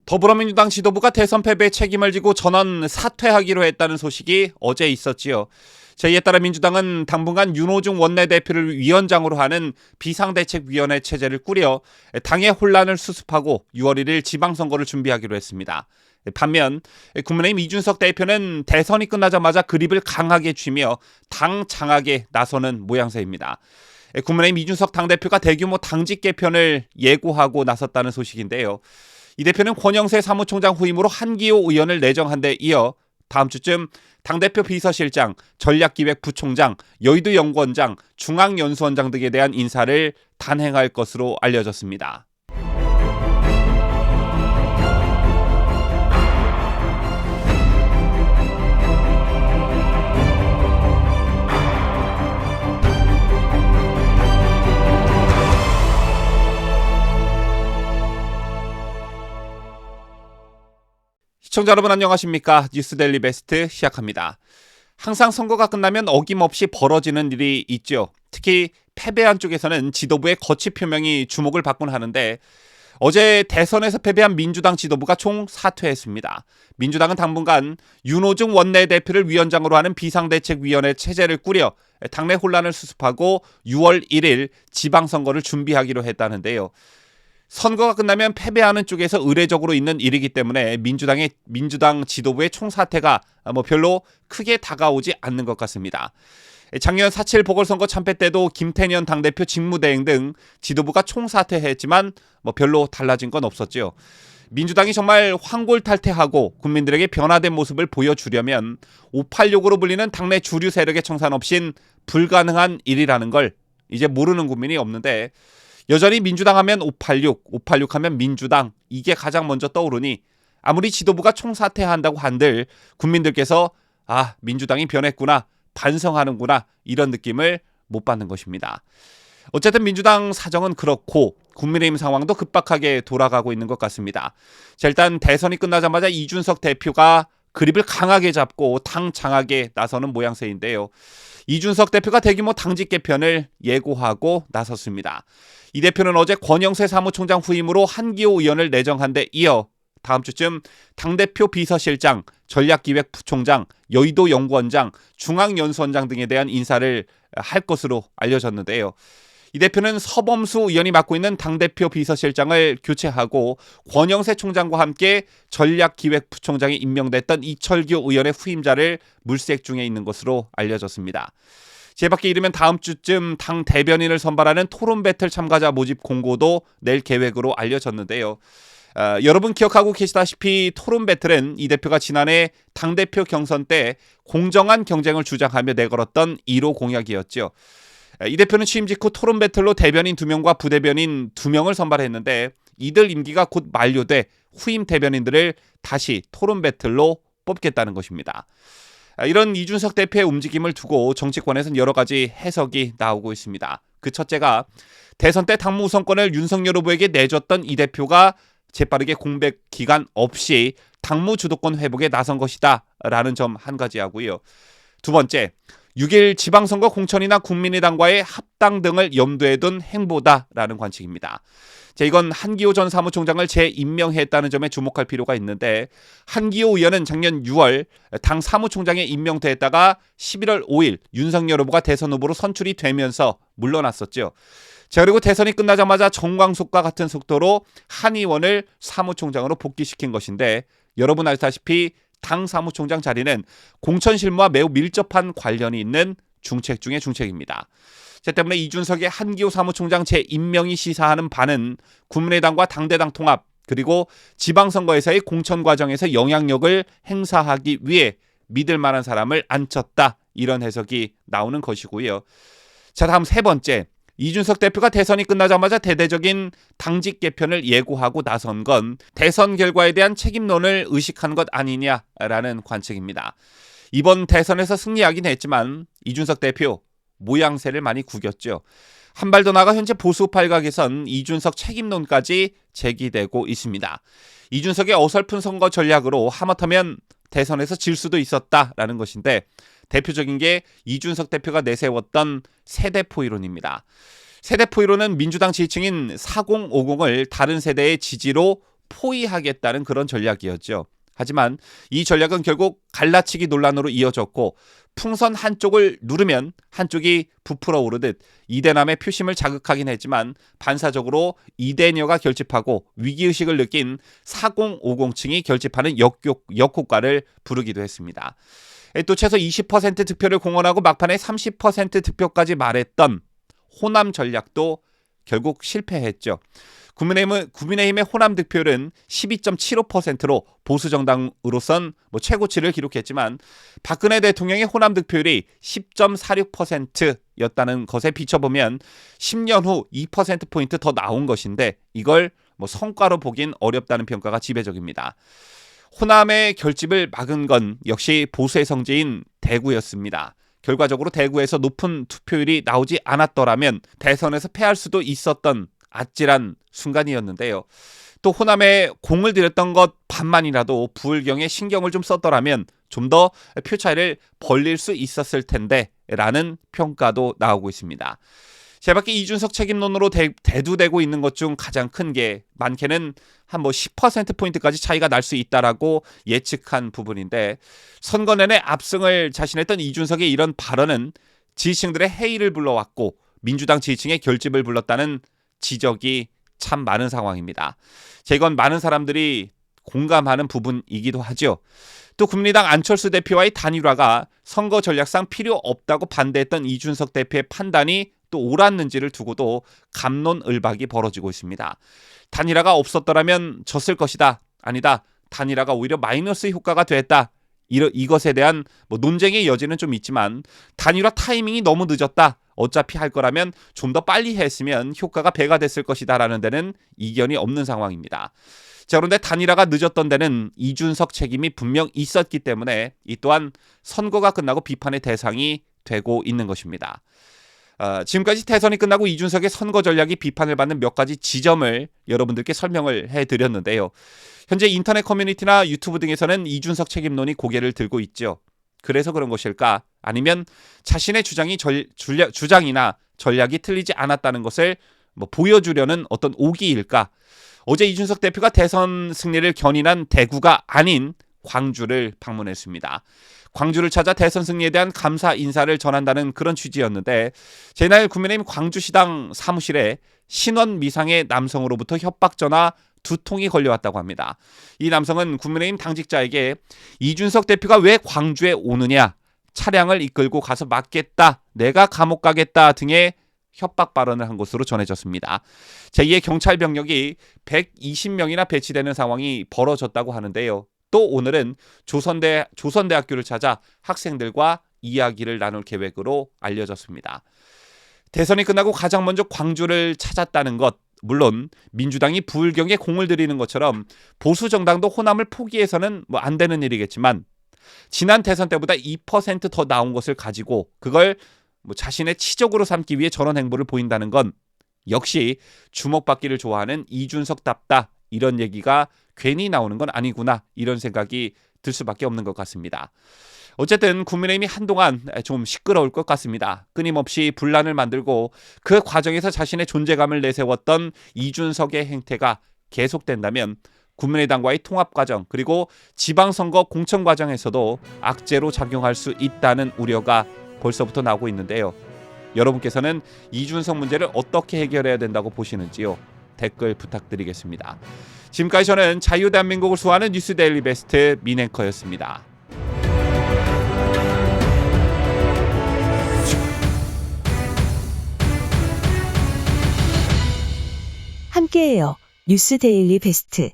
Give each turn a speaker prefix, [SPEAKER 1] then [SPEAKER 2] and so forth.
[SPEAKER 1] 더불어민주당 지도부가 대선 패배의 책임을 지고 전원 사퇴하기로 했다는 소식이 어제 있었지요. 이에 따라 민주당은 당분간 윤호중 원내대표를 위원장으로 하는 비상대책위원회 체제를 꾸려 당의 혼란을 수습하고 6월 1일 지방선거를 준비하기로 했습니다. 반면 국민의힘 이준석 대표는 대선이 끝나자마자 그립을 강하게 쥐며 당 장악에 나서는 모양새입니다. 국민의힘 이준석 당대표가 대규모 당직 개편을 예고하고 나섰다는 소식인데요. 이 대표는 권영세 사무총장 후임으로 한기호 의원을 내정한 데 이어 다음 주쯤 당대표 비서실장, 전략기획부총장, 여의도연구원장, 중앙연수원장 등에 대한 인사를 단행할 것으로 알려졌습니다. 시청자 여러분 안녕하십니까? 뉴스데일리 베스트 시작합니다. 항상 선거가 끝나면 어김없이 벌어지는 일이 있죠. 특히 패배한 쪽에서는 지도부의 거취 표명이 주목을 받곤 하는데 어제 대선에서 패배한 민주당 지도부가 총 사퇴했습니다. 민주당은 당분간 윤호중 원내대표를 위원장으로 하는 비상대책위원회 체제를 꾸려 당내 혼란을 수습하고 6월 1일 지방선거를 준비하기로 했다는데요. 선거가 끝나면 패배하는 쪽에서 의례적으로 있는 일이기 때문에 민주당 지도부의 총사퇴가 별로 크게 다가오지 않는 것 같습니다. 작년 4.7 보궐선거 참패 때도 김태년 당대표 직무대행 등 지도부가 총사퇴했지만 별로 달라진 건 없었죠. 민주당이 정말 황골탈퇴하고 국민들에게 변화된 모습을 보여주려면 586으로 불리는 당내 주류 세력의 청산 없인 불가능한 일이라는 걸 이제 모르는 국민이 없는데 여전히 민주당 하면 586 하면 민주당 이게 가장 먼저 떠오르니 아무리 지도부가 총사퇴한다고 한들 국민들께서 민주당이 변했구나 반성하는구나 이런 느낌을 못 받는 것입니다. 어쨌든 민주당 사정은 그렇고 국민의힘 상황도 급박하게 돌아가고 있는 것 같습니다. 일단 대선이 끝나자마자 이준석 대표가 그립을 강하게 잡고 당 장악에 나서는 모양새인데요. 이준석 대표가 대규모 당직 개편을 예고하고 나섰습니다. 이 대표는 어제 권영세 사무총장 후임으로 한기호 의원을 내정한 데 이어 다음 주쯤 당대표 비서실장, 전략기획부총장, 여의도연구원장, 중앙연수원장 등에 대한 인사를 할 것으로 알려졌는데요. 이 대표는 서범수 의원이 맡고 있는 당대표 비서실장을 교체하고 권영세 총장과 함께 전략기획부총장에 임명됐던 이철규 의원의 후임자를 물색 중에 있는 것으로 알려졌습니다. 제밖에 이르면 다음 주쯤 당 대변인을 선발하는 토론 배틀 참가자 모집 공고도 낼 계획으로 알려졌는데요. 여러분 기억하고 계시다시피 토론 배틀은 이 대표가 지난해 당대표 경선 때 공정한 경쟁을 주장하며 내걸었던 1호 공약이었죠. 이 대표는 취임 직후 토론 배틀로 대변인 2명과 부대변인 2명을 선발했는데 이들 임기가 곧 만료돼 후임 대변인들을 다시 토론 배틀로 뽑겠다는 것입니다. 이런 이준석 대표의 움직임을 두고 정치권에서는 여러 가지 해석이 나오고 있습니다. 그 첫째가 대선 때 당무 우선권을 윤석열 후보에게 내줬던 이 대표가 재빠르게 공백 기간 없이 당무 주도권 회복에 나선 것이다 라는 점 한 가지 하고요. 두 번째, 6일 지방선거 공천이나 국민의당과의 합당 등을 염두에 둔 행보다라는 관측입니다. 이건 한기호 전 사무총장을 재임명했다는 점에 주목할 필요가 있는데 한기호 의원은 작년 6월 당 사무총장에 임명됐다가 11월 5일 윤석열 후보가 대선 후보로 선출이 되면서 물러났었죠. 그리고 대선이 끝나자마자 정광석과 같은 속도로 한 의원을 사무총장으로 복귀시킨 것인데 여러분 아시다시피 당 사무총장 자리는 공천 실무와 매우 밀접한 관련이 있는 중책 중의 중책입니다. 때문에 이준석의 한기호 사무총장 재임명이 시사하는 바는 국민의당과 당대당 통합 그리고 지방선거에서의 공천 과정에서 영향력을 행사하기 위해 믿을 만한 사람을 앉혔다 이런 해석이 나오는 것이고요. 다음 세 번째, 이준석 대표가 대선이 끝나자마자 대대적인 당직 개편을 예고하고 나선 건 대선 결과에 대한 책임론을 의식한 것 아니냐라는 관측입니다. 이번 대선에서 승리하긴 했지만 이준석 대표 모양새를 많이 구겼죠. 한 발 더 나가 현재 보수 팔각에선 이준석 책임론까지 제기되고 있습니다. 이준석의 어설픈 선거 전략으로 하마터면 대선에서 질 수도 있었다라는 것인데 대표적인 게 이준석 대표가 내세웠던 세대포 이론입니다. 세대포 이론은 민주당 지지층인 4050을 다른 세대의 지지로 포위하겠다는 그런 전략이었죠. 하지만 이 전략은 결국 갈라치기 논란으로 이어졌고 풍선 한쪽을 누르면 한쪽이 부풀어 오르듯 이대남의 표심을 자극하긴 했지만 반사적으로 이대녀가 결집하고 위기의식을 느낀 4050층이 결집하는 역효과를 부르기도 했습니다. 또 최소 20% 득표를 공언하고 막판에 30% 득표까지 말했던 호남 전략도 결국 실패했죠. 국민의힘의 호남 득표율은 12.75%로 보수 정당으로선 최고치를 기록했지만 박근혜 대통령의 호남 득표율이 10.46%였다는 것에 비춰보면 10년 후 2%포인트 더 나온 것인데 이걸 성과로 보긴 어렵다는 평가가 지배적입니다. 호남의 결집을 막은 건 역시 보수의 성지인 대구였습니다. 결과적으로 대구에서 높은 투표율이 나오지 않았더라면 대선에서 패할 수도 있었던 아찔한 순간이었는데요. 또 호남에 공을 들였던 것 반만이라도 부울경에 신경을 좀 썼더라면 좀 더 표 차이를 벌릴 수 있었을 텐데 라는 평가도 나오고 있습니다. 제밖에 이준석 책임론으로 대두되고 있는 것 중 가장 큰 게 많게는 한 10%포인트까지 차이가 날 수 있다라고 예측한 부분인데 선거 내내 압승을 자신했던 이준석의 이런 발언은 지지층들의 해이를 불러왔고 민주당 지지층의 결집을 불렀다는 지적이 참 많은 상황입니다. 이건 많은 사람들이 공감하는 부분이기도 하죠. 또 국민의당 안철수 대표와의 단일화가 선거 전략상 필요 없다고 반대했던 이준석 대표의 판단이 또 옳았는지를 두고도 갑론을박이 벌어지고 있습니다. 단일화가 없었더라면 졌을 것이다. 아니다. 단일화가 오히려 마이너스 효과가 됐다. 이것에 대한 논쟁의 여지는 좀 있지만 단일화 타이밍이 너무 늦었다. 어차피 할 거라면 좀 더 빨리 했으면 효과가 배가 됐을 것이다 라는 데는 이견이 없는 상황입니다. 자, 그런데 단일화가 늦었던 데는 이준석 책임이 분명 있었기 때문에 이 또한 선거가 끝나고 비판의 대상이 되고 있는 것입니다. 지금까지 대선이 끝나고 이준석의 선거 전략이 비판을 받는 몇 가지 지점을 여러분들께 설명을 해드렸는데요. 현재 인터넷 커뮤니티나 유튜브 등에서는 이준석 책임론이 고개를 들고 있죠. 그래서 그런 것일까? 아니면 자신의 주장이나 전략이 틀리지 않았다는 것을 보여주려는 어떤 오기일까? 어제 이준석 대표가 대선 승리를 견인한 대구가 아닌 광주를 방문했습니다. 광주를 찾아 대선 승리에 대한 감사 인사를 전한다는 그런 취지였는데 제날 국민의힘 광주시당 사무실에 신원 미상의 남성으로부터 협박 전화 2통이 걸려왔다고 합니다. 이 남성은 국민의힘 당직자에게 이준석 대표가 왜 광주에 오느냐, 차량을 이끌고 가서 맞겠다, 내가 감옥 가겠다 등의 협박 발언을 한 것으로 전해졌습니다. 제2의 경찰 병력이 120명이나 배치되는 상황이 벌어졌다고 하는데요. 또 오늘은 조선대학교를 찾아 학생들과 이야기를 나눌 계획으로 알려졌습니다. 대선이 끝나고 가장 먼저 광주를 찾았다는 것, 물론 민주당이 부울경에 공을 들이는 것처럼 보수 정당도 호남을 포기해서는 안 되는 일이겠지만 지난 대선 때보다 2% 더 나온 것을 가지고 그걸 자신의 치적으로 삼기 위해 저런 행보를 보인다는 건 역시 주목받기를 좋아하는 이준석답다, 이런 얘기가 괜히 나오는 건 아니구나, 이런 생각이 들 수밖에 없는 것 같습니다. 어쨌든 국민의힘이 한동안 좀 시끄러울 것 같습니다. 끊임없이 분란을 만들고 그 과정에서 자신의 존재감을 내세웠던 이준석의 행태가 계속된다면 국민의당과의 통합 과정 그리고 지방선거 공천 과정에서도 악재로 작용할 수 있다는 우려가 벌써부터 나오고 있는데요. 여러분께서는 이준석 문제를 어떻게 해결해야 된다고 보시는지요? 댓글 부탁드리겠습니다. 지금까지 저는 자유대한민국을 수호하는 뉴스데일리 베스트 민앵커였습니다.
[SPEAKER 2] 함께해요. 뉴스데일리 베스트.